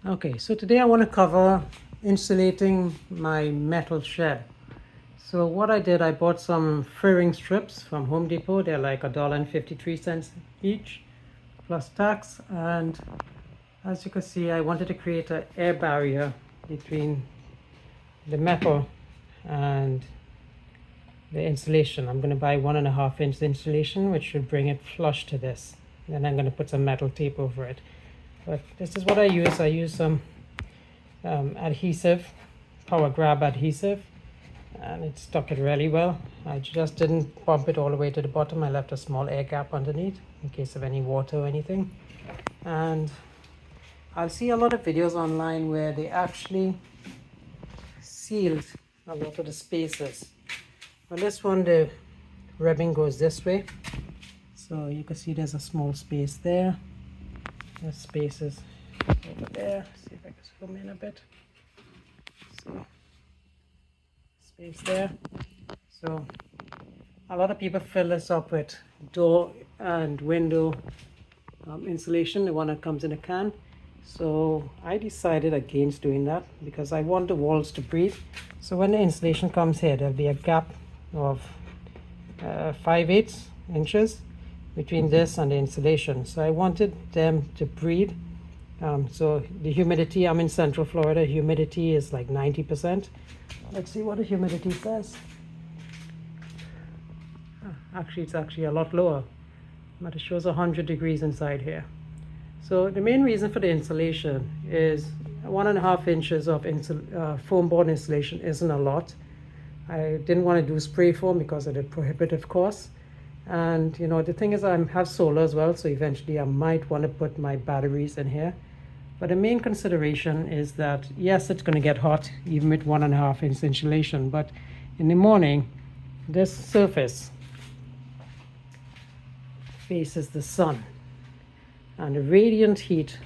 Okay, so today I want to cover insulating my metal shed. So what I did, I bought some furring strips from Home Depot. They're like $1.53 each plus tax. And as you can see, I wanted to create an air barrier between the metal and the insulation. I'm going to buy 1.5 inch insulation, which should bring it flush to this. Then I'm going to put some metal tape over it. But this is what I use. I use some adhesive, power grab adhesive, and it stuck it really well. I just didn't bump it all the way to the bottom. I left a small air gap underneath in case of any water or anything. And I'll see a lot of videos online where they actually sealed a lot of the spaces. On this one, the ribbon goes this way, so you can see there's a small space there. There's spaces over there. See if I can zoom in a bit. So, space there. So, a lot of people fill this up with door and window insulation, the one that comes in a can. So, I decided against doing that because I want the walls to breathe. So, when the insulation comes here, there'll be a gap of 5/8 inches between this and the insulation. So I wanted them to breathe. So the humidity, I'm in Central Florida, humidity is like 90%. Let's see what the humidity says. Actually, it's actually a lot lower, but it shows 100 degrees inside here. So the main reason for the insulation is 1.5 inches of foam board insulation isn't a lot. I didn't want to do spray foam because of the prohibitive cost. And you know, the thing is, I have solar as well, so eventually I might want to put my batteries in here. But the main consideration is that yes, it's going to get hot even with 1.5 inch insulation, but in the morning this surface faces the sun, and the radiant heat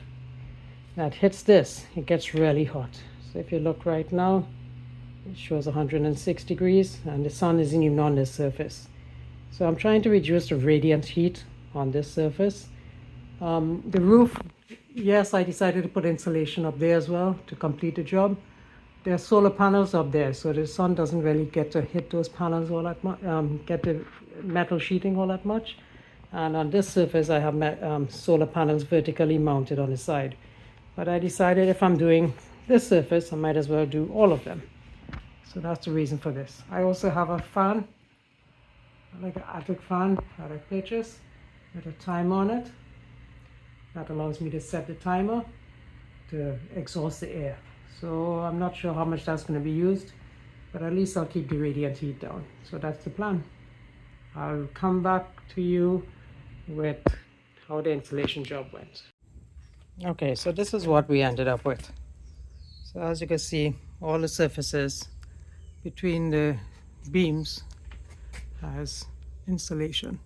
that hits this, it gets really hot. So if you look right now, it shows 106 degrees and the sun isn't even on this surface. So I'm trying to reduce the radiant heat on this surface. The roof, yes, I decided to put insulation up there as well to complete the job. There are solar panels up there, so the sun doesn't really get to hit those panels all that much, get the metal sheeting all that much. And on this surface, I have solar panels vertically mounted on the side. But I decided if I'm doing this surface, I might as well do all of them. So that's the reason for this. I also have a fan, like an attic fan that I purchased with a timer on it. That allows me to set the timer to exhaust the air. So I'm not sure how much that's going to be used, but at least I'll keep the radiant heat down. So that's the plan. I'll come back to you with how the insulation job went. Okay, so this is what we ended up with. So as you can see, all the surfaces between the beams has insulation.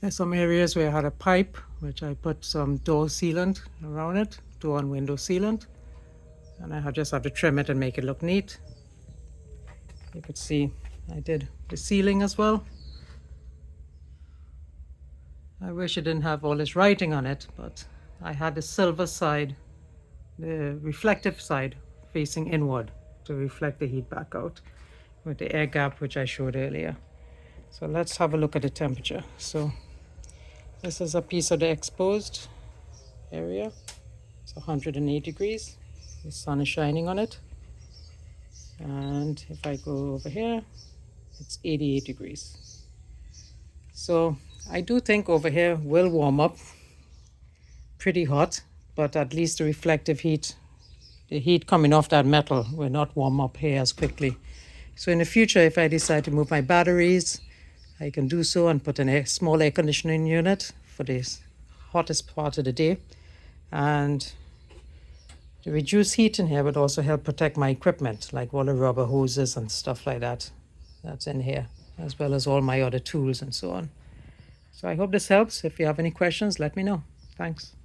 There's some areas where I had a pipe, which I put some door sealant around it, door and window sealant, and I just have to trim it and make it look neat. You could see I did the ceiling as well. I wish it didn't have all this writing on it, but I had the silver side, the reflective side, facing inward to reflect the heat back out with the air gap which I showed earlier. So let's have a look at the temperature. So this is a piece of the exposed area. It's 108 degrees. The sun is shining on it. And if I go over here, it's 88 degrees. So I do think over here will warm up pretty hot, but at least the reflective heat, the heat coming off that metal will not warm up here as quickly. So in the future, if I decide to move my batteries, I can do so and put a small air conditioning unit for the hottest part of the day. And the reduced heat in here would also help protect my equipment, like all the rubber hoses and stuff like that that's in here, as well as all my other tools and so on. So I hope this helps. If you have any questions, let me know. Thanks.